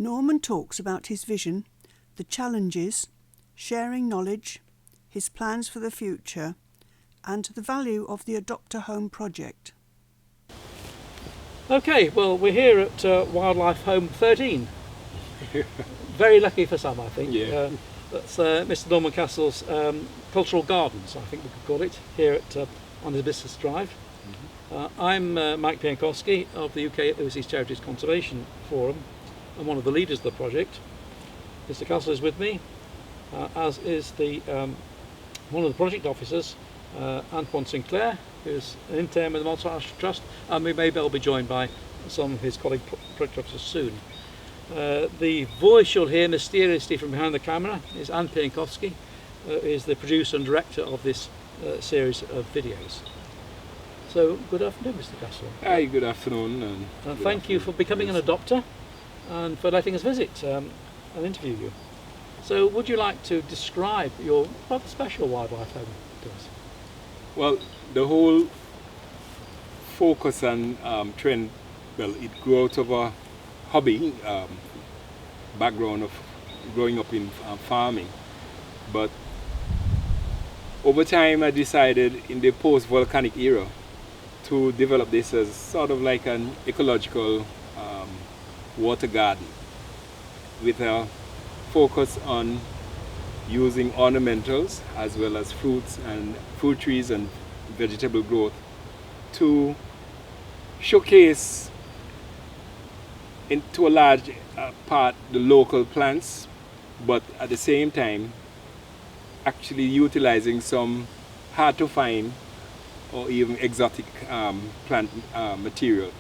Norman talks about his vision, the challenges, sharing knowledge, his plans for the future, and the value of the Adopt a Home project. Okay, well, we're here at Wildlife Home 13. Very lucky for some, I think. Yeah. That's Mr. Norman Cassells' Cultural Gardens, I think we could call it, here at on the Business Drive. Mm-hmm. I'm Mike Piankowski of the UK Overseas Charities Conservation Forum. I'm one of the leaders of the project. Mr. Cassells is with me, as is the one of the project officers, Antoine Sinclair, who's an intern with the Montserrat Trust, and we may well be joined by some of his colleague project officers soon. The voice you'll hear mysteriously from behind the camera is Anne Piankowski, who is the producer and director of this series of videos. So, good afternoon, Mr. Cassells. Hi, good afternoon. And thank you for becoming an adopter and for letting us visit and interview you. So, would you like to describe your rather special wildlife home to us? Well, the whole focus and trend, well, it grew out of a hobby, background of growing up in farming. But over time I decided in the post-volcanic era to develop this as sort of like an ecological water garden with a focus on using ornamentals as well as fruits and fruit trees and vegetable growth to showcase into a large part the local plants, but at the same time actually utilizing some hard to find or even exotic plant material,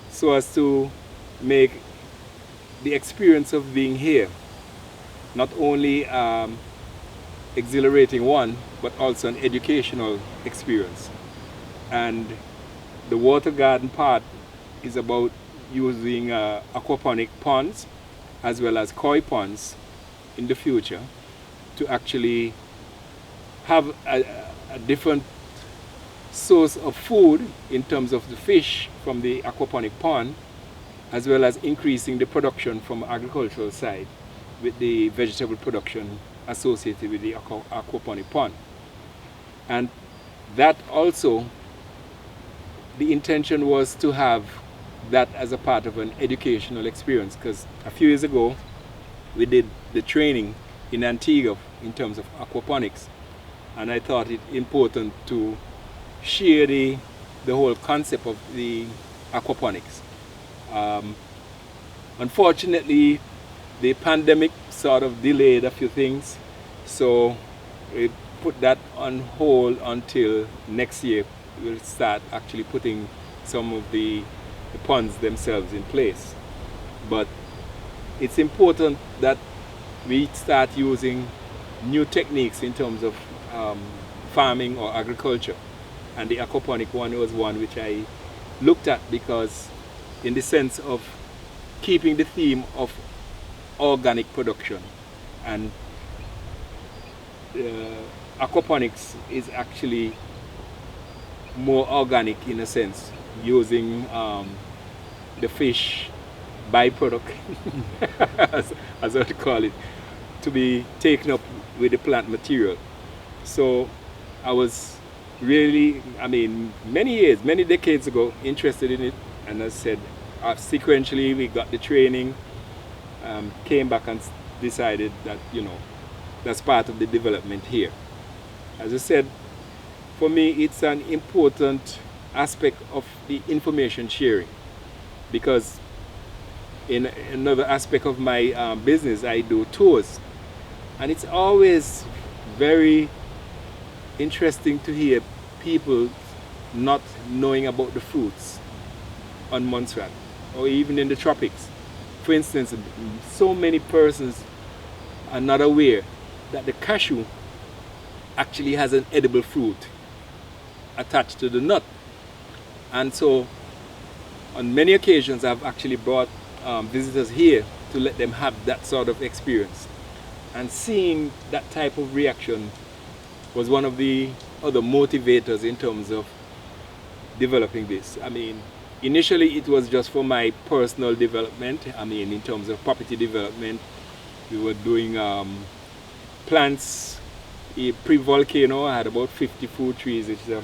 so as to make the experience of being here not only exhilarating one, but also an educational experience. And the water garden part is about using aquaponic ponds as well as koi ponds in the future to actually have a different source of food in terms of the fish from the aquaponic pond, as well as increasing the production from agricultural side with the vegetable production associated with the aquaponic pond. And that also, the intention was to have that as a part of an educational experience, because a few years ago we did the training in Antigua in terms of aquaponics, and I thought it important to share the whole concept of the aquaponics. Unfortunately, the pandemic sort of delayed a few things, so we put that on hold until next year. We'll start actually putting some of the ponds themselves in place. But it's important that we start using new techniques in terms of farming or agriculture, and the aquaponic one was one which I looked at, because in the sense of keeping the theme of organic production, and aquaponics is actually more organic in a sense, using the fish byproduct as I would call it, to be taken up with the plant material. So I was really, many decades ago interested in it, and I said sequentially we got the training, came back and decided that that's part of the development here. As I said, for me it's an important aspect of the information sharing, because in another aspect of my business I do tours, and it's always very interesting to hear people not knowing about the fruits on Montserrat or even in the tropics. For instance, so many persons are not aware that the cashew actually has an edible fruit attached to the nut. And so on many occasions I've actually brought visitors here to let them have that sort of experience, and seeing that type of reaction was one of the other motivators in terms of developing this. initially it was just for my personal development. I mean, in terms of property development, we were doing plants. Pre-volcano, I had about 50 fruit trees, which is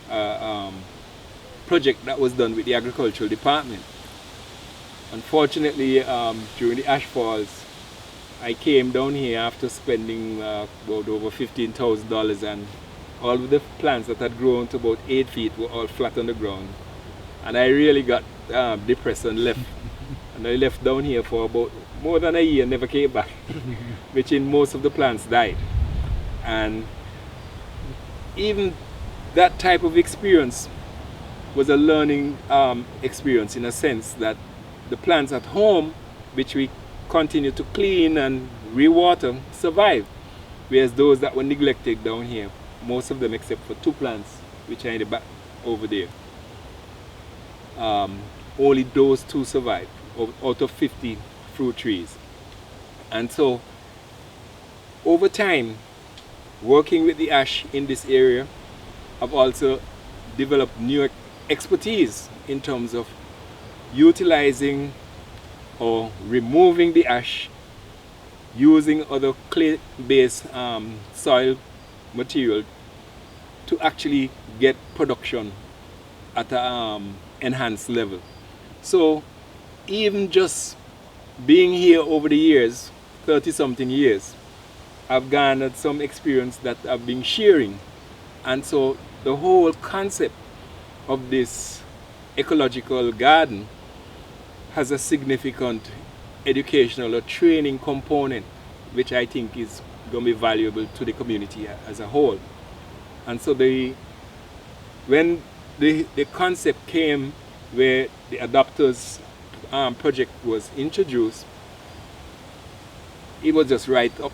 a project that was done with the agricultural department. Unfortunately, during the ash falls, I came down here after spending about over $15,000, and all of the plants that had grown to about 8 feet were all flat on the ground. And I really got depressed and left. And I left down here for about more than a year, never came back, which in most of the plants died. And even that type of experience was a learning experience, in a sense that the plants at home, which we continue to clean and rewater, survive, whereas those that were neglected down here, most of them except for 2 plants which are in the back over there, only those 2 survived out of 50 fruit trees. And so over time, working with the ash in this area, I've also developed new expertise in terms of utilizing or removing the ash, using other clay-based soil material to actually get production at an enhanced level. So even just being here over the years, 30-something years, I've garnered some experience that I've been sharing. And so the whole concept of this ecological garden has a significant educational or training component, which I think is going to be valuable to the community as a whole. And so when the concept came where the Adopters project was introduced, it was just right up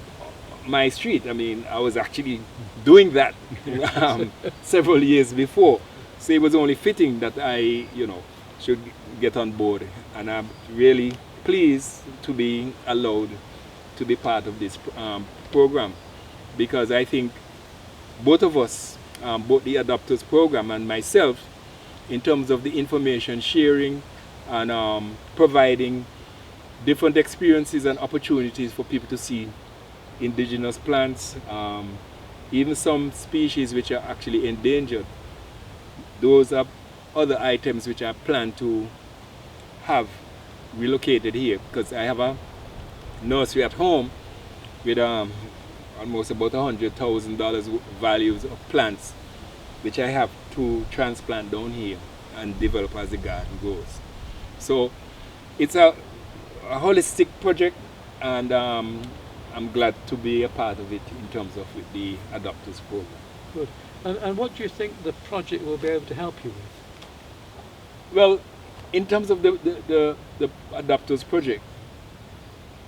my street. I mean, I was actually doing that several years before. So it was only fitting that I, should get on board. And I'm really pleased to be allowed to be part of this program, because I think both of us, both the Adopters program and myself, in terms of the information sharing and providing different experiences and opportunities for people to see indigenous plants, even some species which are actually endangered. Those are other items which I plan to have relocated here, because I have a nursery at home with almost about $100,000 values of plants, which I have to transplant down here and develop as the garden goes. So it's a holistic project, and I'm glad to be a part of it in terms of the Adopters program. Good. And what do you think the project will be able to help you with? Well, in terms of the Adopters project,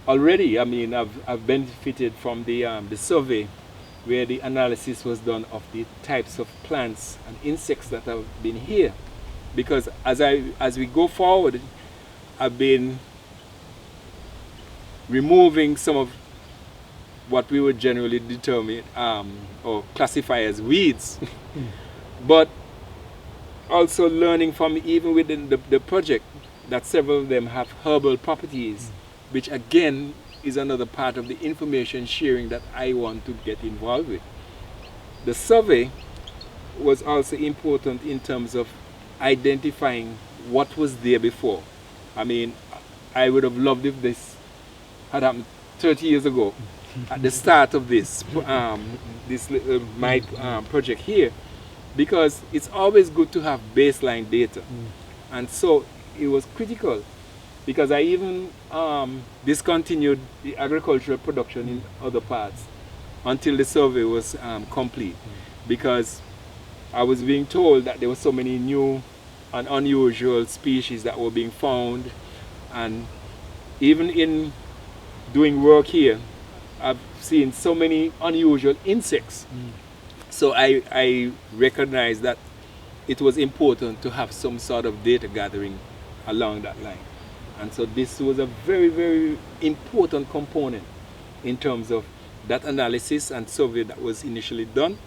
already, I mean, I've benefited from the survey, where the analysis was done of the types of plants and insects that have been here. Because as we go forward, I've been removing some of what we would generally determine or classify as weeds, but also learning from even within the project that several of them have herbal properties, which again is another part of the information sharing that I want to get involved with. The survey was also important in terms of identifying what was there before. I mean, I would have loved if this had happened 30 years ago at the start of this my project here, because it's always good to have baseline data. And so it was critical, because I even discontinued the agricultural production in other parts until the survey was complete, because I was being told that there were so many new and unusual species that were being found. And even in doing work here, I've seen so many unusual insects. So I recognized that it was important to have some sort of data gathering along that line. And so this was a very, very important component in terms of that analysis and survey that was initially done,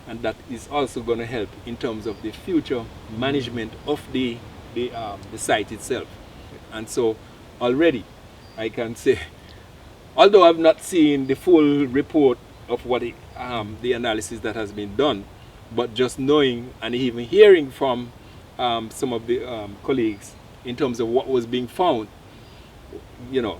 and that is also going to help in terms of the future management of the the site itself. And so already I can say, although I've not seen the full report of what the analysis that has been done, but just knowing and even hearing from some of the colleagues in terms of what was being found, you know,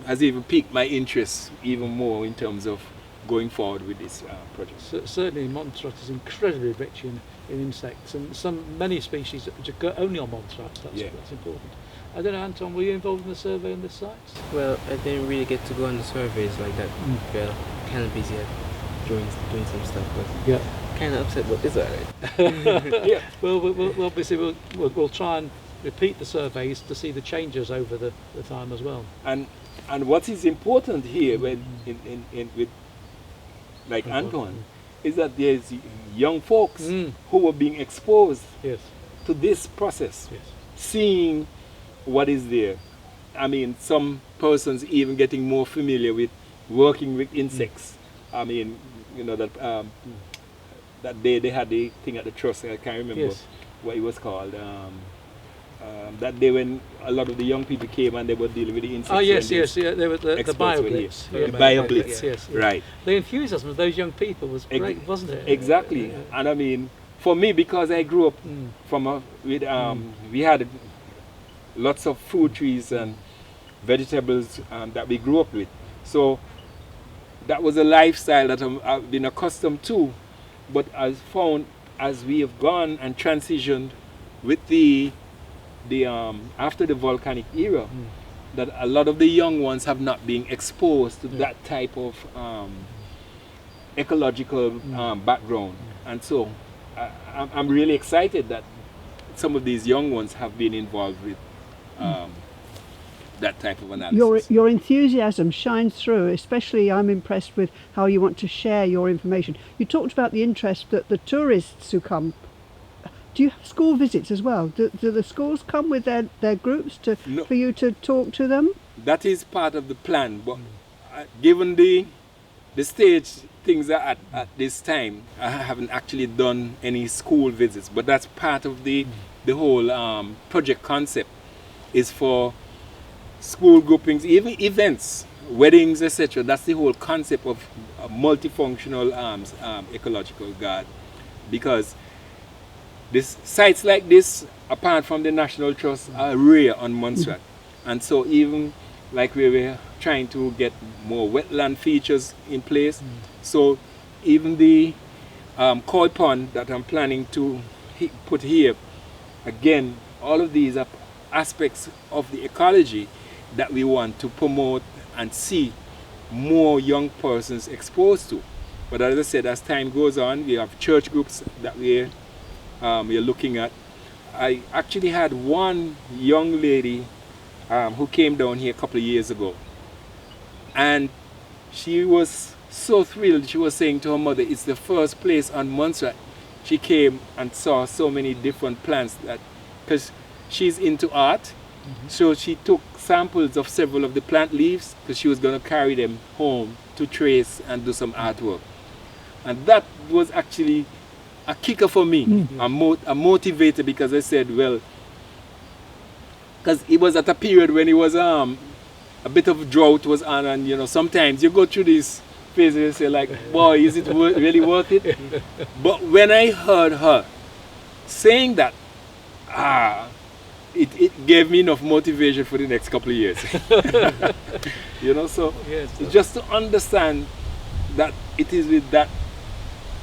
has even piqued my interest even more in terms of going forward with this project. Certainly Montserrat is incredibly rich in insects, and many species which occur only on Montserrat. That's important. I don't know, Anton, were you involved in the survey on this site? Well, I didn't really get to go on the surveys like that. Well, kind of busy doing some stuff, but yeah, kind of upset, but it's alright. Yeah. Well, we'll obviously we'll try and repeat the surveys to see the changes over the time as well. And what is important here with like Anton is that there's young folks who are being exposed to this process, seeing what is there. I mean, some persons even getting more familiar with working with insects. I mean, you know, that day they had the thing at the trust, I can't remember what it was called. That day when a lot of the young people came and they were dealing with the insects. Oh yes, they were the BioBlitz. The BioBlitz, yes. Right. The enthusiasm of those young people was great, wasn't it? Exactly. And I mean, for me, because I grew up we had lots of fruit trees and vegetables that we grew up with. So that was a lifestyle that I've been accustomed to. But I found as we have gone and transitioned with the after the volcanic era, that a lot of the young ones have not been exposed to that type of ecological background. And so I'm really excited that some of these young ones have been involved with that type of analysis. Your enthusiasm shines through, especially I'm impressed with how you want to share your information. You talked about the interest that the tourists who come. Do you have school visits as well? Do the schools come with their groups for you to talk to them? That is part of the plan, but given the stage things are at this time, I haven't actually done any school visits, but that's part of the whole project concept, is for school groupings, even events, weddings, etc. That's the whole concept of a multifunctional ecological garden, because sites like this, apart from the National Trust, are rare on Montserrat. And so even like we were trying to get more wetland features in place, so even the koi pond that I'm planning to put here, again, all of these are aspects of the ecology that we want to promote and see more young persons exposed to. But as I said, as time goes on, we have church groups that we're looking at. I actually had one young lady who came down here a couple of years ago, and she was so thrilled. She was saying to her mother, it's the first place on Montserrat she came and saw so many different plants, that because she's into art, so she took samples of several of the plant leaves because she was going to carry them home to trace and do some artwork. And that was actually a kicker for me, a motivator, because I said, well, because it was at a period when it was a bit of drought was on, and you know, sometimes you go through this phase and you say like, boy, is it really worth it? But when I heard her saying that, it gave me enough motivation for the next couple of years. You know, so just to understand that it is with that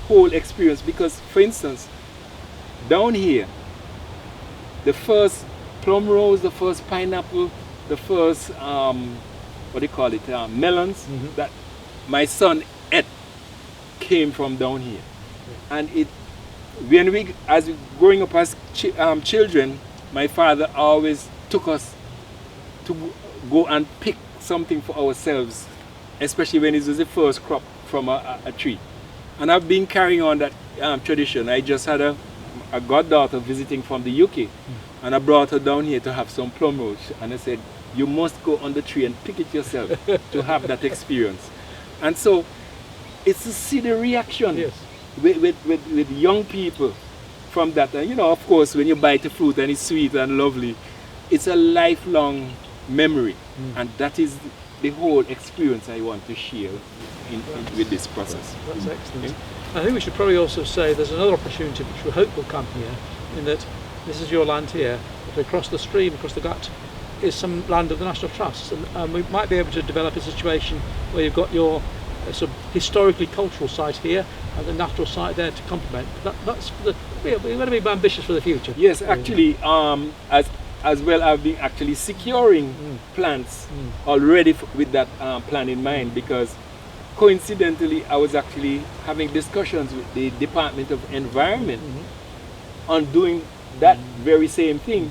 whole experience, because for instance, down here, the first plum rose, the first pineapple, the first melons that my son ate came from down here. And as we growing up as children, my father always took us to go and pick something for ourselves, especially when it was the first crop from a tree. And I've been carrying on that tradition. I just had a goddaughter visiting from the UK, and I brought her down here to have some plum rose. And I said, you must go on the tree and pick it yourself to have that experience. And so it's to see the reaction with young people from that. And you know, of course, when you bite a fruit and it's sweet and lovely, it's a lifelong memory. And that is the whole experience I want to share with this process. That's excellent. I think we should probably also say there's another opportunity which we hope will come here, in that this is your land here, but across the stream, across the gut, is some land of the National Trust, and we might be able to develop a situation where you've got your sort of historically cultural site here and the natural site there to complement. That's we're going to be ambitious for the future. Yes, actually, as well, I've been actually securing plants already with that plan in mind, because coincidentally I was actually having discussions with the Department of Environment on doing that very same thing,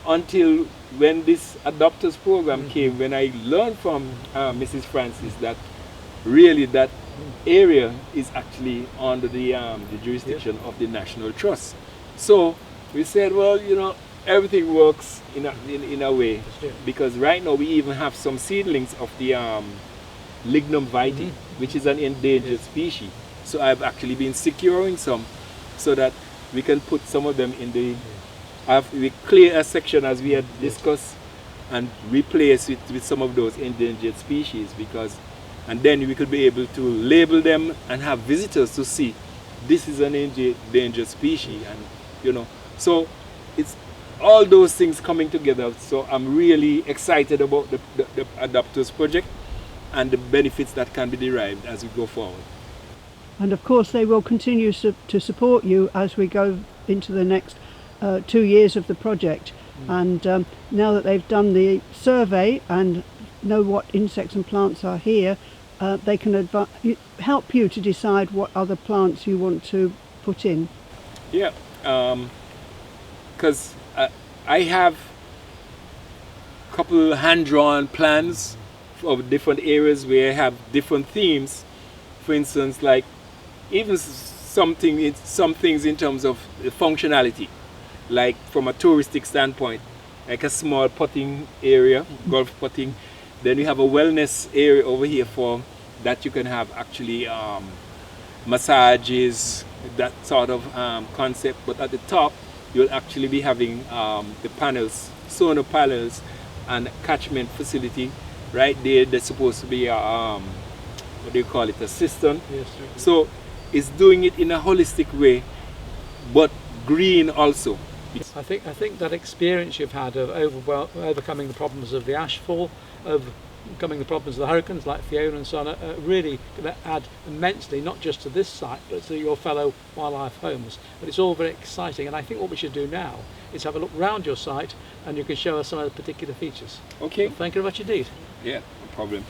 until when this adopters program came, when I learned from Mrs. Francis that really that area is actually under the jurisdiction of the National Trust. So we said, well, you know, everything works in a way, because right now we even have some seedlings of the lignum vitae, which is an endangered species. So I've actually been securing some so that we can put some of them in the we clear a section as we had discussed and replace it with some of those endangered species, because and then we could be able to label them and have visitors to see this is an endangered species, and you know, so it's all those things coming together. So I'm really excited about the Adopters project and the benefits that can be derived as we go forward. And of course they will continue to support you as we go into the next 2 years of the project. And now that they've done the survey and know what insects and plants are here, they can help you to decide what other plants you want to put in. Yeah, because I have a couple hand-drawn plans of different areas where I have different themes. For instance, like even some things in terms of functionality, like from a touristic standpoint, like a small potting area, golf potting. Then you have a wellness area over here for that you can have actually massages, that sort of concept. But at the top, you'll actually be having the panels, solar panels, and catchment facility. Right there, there's supposed to be a, what do you call it, a cistern. Yes, so it's doing it in a holistic way, but green also. I think that experience you've had of overcoming the problems of the ashfall, overcoming the problems of the hurricanes like Fiona and so on, are really going to add immensely, not just to this site, but to your fellow wildlife homes. But it's all very exciting, and I think what we should do now is have a look round your site, and you can show us some of the particular features. Okay. So thank you very much indeed. Yeah, no problem.